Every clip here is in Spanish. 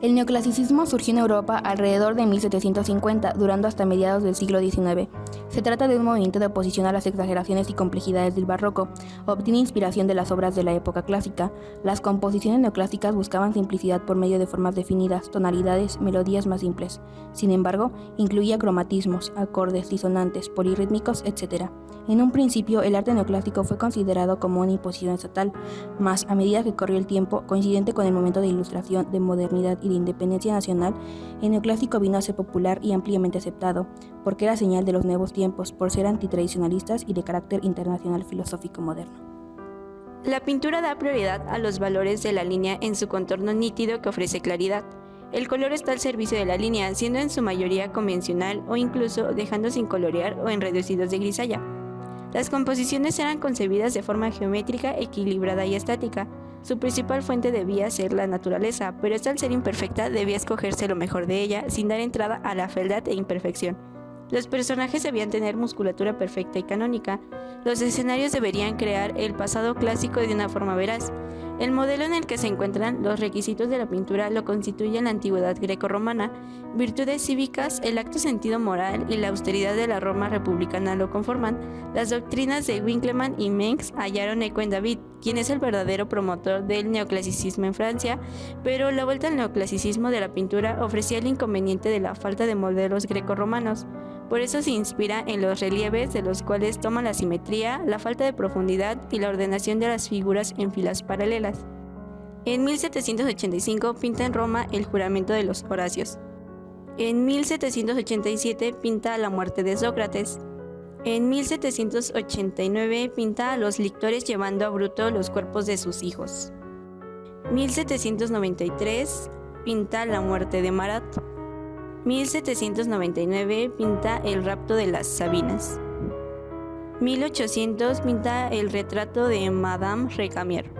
El neoclasicismo surgió en Europa alrededor de 1750, durando hasta mediados del siglo XIX. Se trata de un movimiento de oposición a las exageraciones y complejidades del barroco. Obtiene inspiración de las obras de la época clásica. Las composiciones neoclásicas buscaban simplicidad por medio de formas definidas, tonalidades, melodías más simples. Sin embargo, incluía cromatismos, acordes, disonantes, polirrítmicos, etc. En un principio, el arte neoclásico fue considerado como una imposición estatal, mas a medida que corrió el tiempo, coincidente con el momento de ilustración, de modernidad y de independencia nacional, el neoclásico vino a ser popular y ampliamente aceptado, porque era señal de los nuevos tiempos, por ser antitradicionalistas y de carácter internacional filosófico moderno. La pintura da prioridad a los valores de la línea en su contorno nítido que ofrece claridad. El color está al servicio de la línea, siendo en su mayoría convencional o incluso dejando sin colorear o en reducidos de grisalla. Las composiciones eran concebidas de forma geométrica, equilibrada y estática. Su principal fuente debía ser la naturaleza, pero esta al ser imperfecta debía escogerse lo mejor de ella sin dar entrada a la fealdad e imperfección. Los personajes debían tener musculatura perfecta y canónica. Los escenarios deberían crear el pasado clásico de una forma veraz. El modelo en el que se encuentran los requisitos de la pintura lo constituyen la antigüedad greco-romana, virtudes cívicas, el acto sentido moral y la austeridad de la Roma republicana lo conforman. Las doctrinas de Winckelmann y Mengs hallaron eco en David, quien es el verdadero promotor del neoclasicismo en Francia, pero la vuelta al neoclasicismo de la pintura ofrecía el inconveniente de la falta de modelos greco-romanos. Por eso se inspira en los relieves, de los cuales toma la simetría, la falta de profundidad y la ordenación de las figuras en filas paralelas. En 1785 pinta en Roma el juramento de los Horacios. En 1787 pinta la muerte de Sócrates. En 1789 pinta a los lictores llevando a Bruto los cuerpos de sus hijos. 1793 pinta la muerte de Marat. 1799 pinta el rapto de las Sabinas. 1800 pinta el retrato de Madame Recamier.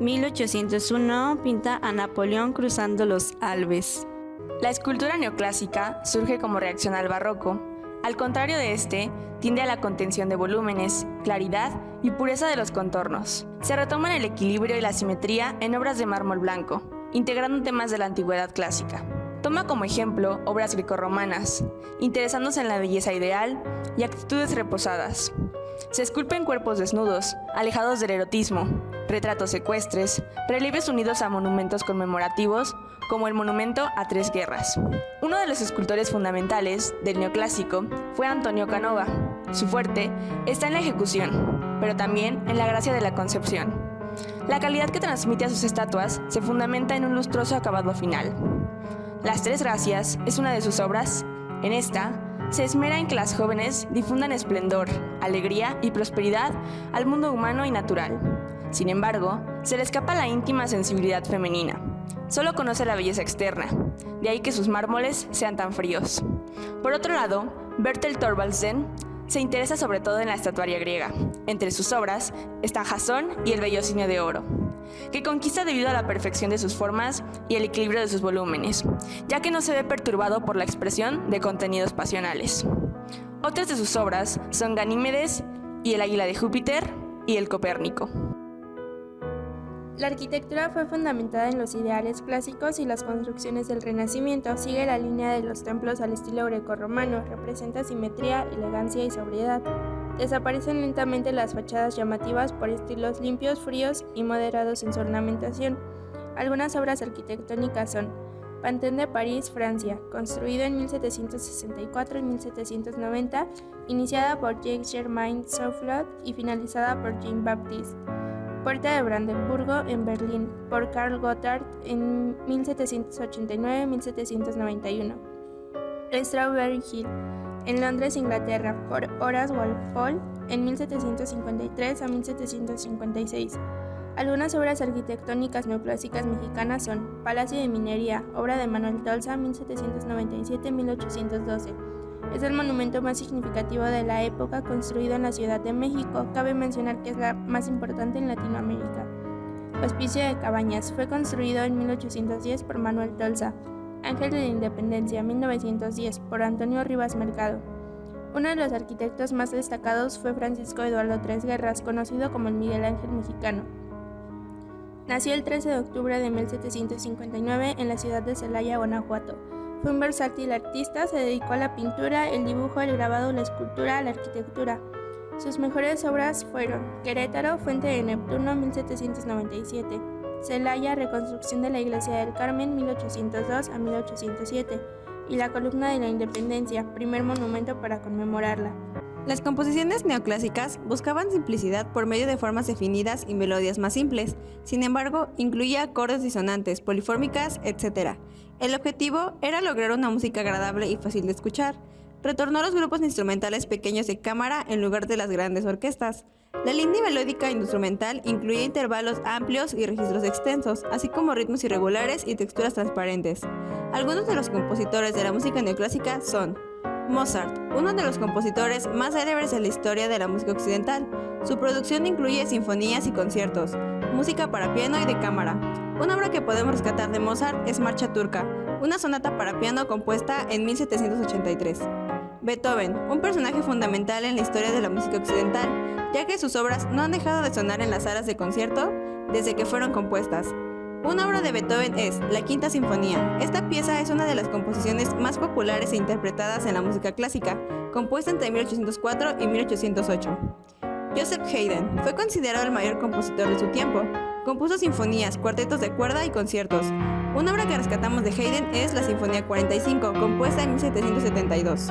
1801 pinta a Napoleón cruzando los Alpes. La escultura neoclásica surge como reacción al barroco. Al contrario de este, tiende a la contención de volúmenes, claridad y pureza de los contornos. Se retoman el equilibrio y la simetría en obras de mármol blanco, integrando temas de la antigüedad clásica. Toma como ejemplo obras grecorromanas, interesándose en la belleza ideal y actitudes reposadas. Se esculpen cuerpos desnudos, alejados del erotismo, retratos ecuestres, relieves unidos a monumentos conmemorativos, como el monumento a 3 guerras. Uno de los escultores fundamentales del neoclásico fue Antonio Canova. Su fuerte está en la ejecución, pero también en la gracia de la concepción. La calidad que transmite a sus estatuas se fundamenta en un lustroso acabado final. Las 3 gracias es una de sus obras. En esta, se esmera en que las jóvenes difundan esplendor, alegría y prosperidad al mundo humano y natural. Sin embargo, se le escapa la íntima sensibilidad femenina. Solo conoce la belleza externa, de ahí que sus mármoles sean tan fríos. Por otro lado, Bertel Thorvaldsen se interesa sobre todo en la estatuaria griega. Entre sus obras están Jasón y el Vellocinio de Oro, que conquista debido a la perfección de sus formas y el equilibrio de sus volúmenes, ya que no se ve perturbado por la expresión de contenidos pasionales. Otras de sus obras son Ganímedes y el Águila de Júpiter y el Copérnico. La arquitectura fue fundamentada en los ideales clásicos y las construcciones del Renacimiento. Sigue la línea de los templos al estilo grecorromano, representa simetría, elegancia y sobriedad. Desaparecen lentamente las fachadas llamativas por estilos limpios, fríos y moderados en su ornamentación. Algunas obras arquitectónicas son Panthéon de París, Francia, construido en 1764 y 1790, iniciada por Jacques-Germain Soufflot y finalizada por Jean-Baptiste. Puerta de Brandenburgo en Berlín, por Karl Gotthard en 1789-1791. Strawberry Hill, en Londres, Inglaterra, por Horace Walpole en 1753 a 1756. Algunas obras arquitectónicas neoclásicas mexicanas son Palacio de Minería, obra de Manuel Tolsa, 1797-1812. Es el monumento más significativo de la época, construido en la Ciudad de México. Cabe mencionar que es la más importante en Latinoamérica. Hospicio de Cabañas, fue construido en 1810 por Manuel Tolsa. Ángel de la Independencia, 1910, por Antonio Rivas Mercado. Uno de los arquitectos más destacados fue Francisco Eduardo Tres Guerras, conocido como el Miguel Ángel mexicano. Nació el 13 de octubre de 1759 en la ciudad de Celaya, Guanajuato. Fue un versátil artista, se dedicó a la pintura, el dibujo, el grabado, la escultura, la arquitectura. Sus mejores obras fueron Querétaro, Fuente de Neptuno, 1797, Celaya, reconstrucción de la Iglesia del Carmen, 1802 a 1807, y la Columna de la Independencia, primer monumento para conmemorarla. Las composiciones neoclásicas buscaban simplicidad por medio de formas definidas y melodías más simples. Sin embargo, incluía acordes disonantes, polifórmicas, etc. El objetivo era lograr una música agradable y fácil de escuchar. Retornó a los grupos instrumentales pequeños de cámara en lugar de las grandes orquestas. La línea melódica instrumental incluía intervalos amplios y registros extensos, así como ritmos irregulares y texturas transparentes. Algunos de los compositores de la música neoclásica son Mozart, uno de los compositores más célebres de la historia de la música occidental. Su producción incluye sinfonías y conciertos, música para piano y de cámara. Una obra que podemos rescatar de Mozart es Marcha Turca, una sonata para piano compuesta en 1783. Beethoven, un personaje fundamental en la historia de la música occidental, ya que sus obras no han dejado de sonar en las salas de concierto desde que fueron compuestas. Una obra de Beethoven es La Quinta Sinfonía. Esta pieza es una de las composiciones más populares e interpretadas en la música clásica, compuesta entre 1804 y 1808. Joseph Haydn fue considerado el mayor compositor de su tiempo. Compuso sinfonías, cuartetos de cuerda y conciertos. Una obra que rescatamos de Haydn es la Sinfonía 45, compuesta en 1772.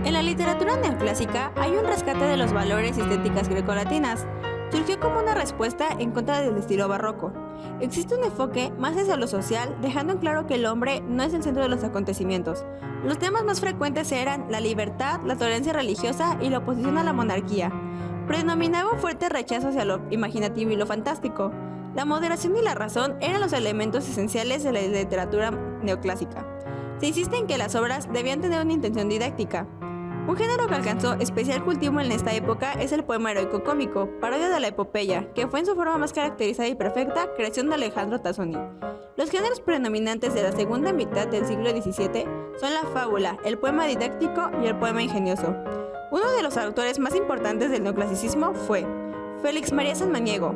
En la literatura neoclásica hay un rescate de los valores y estéticas grecolatinas. Surgió como una respuesta en contra del estilo barroco. Existe un enfoque más hacia lo social, dejando en claro que el hombre no es el centro de los acontecimientos. Los temas más frecuentes eran la libertad, la tolerancia religiosa y la oposición a la monarquía. Predominaba un fuerte rechazo hacia lo imaginativo y lo fantástico. La moderación y la razón eran los elementos esenciales de la literatura neoclásica. Se insiste en que las obras debían tener una intención didáctica. Un género que alcanzó especial cultivo en esta época es el poema heroico cómico, parodia de la epopeya, que fue en su forma más caracterizada y perfecta creación de Alejandro Tassoni. Los géneros predominantes de la segunda mitad del siglo XVII son la fábula, el poema didáctico y el poema ingenioso. Uno de los autores más importantes del neoclasicismo fue Félix María Samaniego,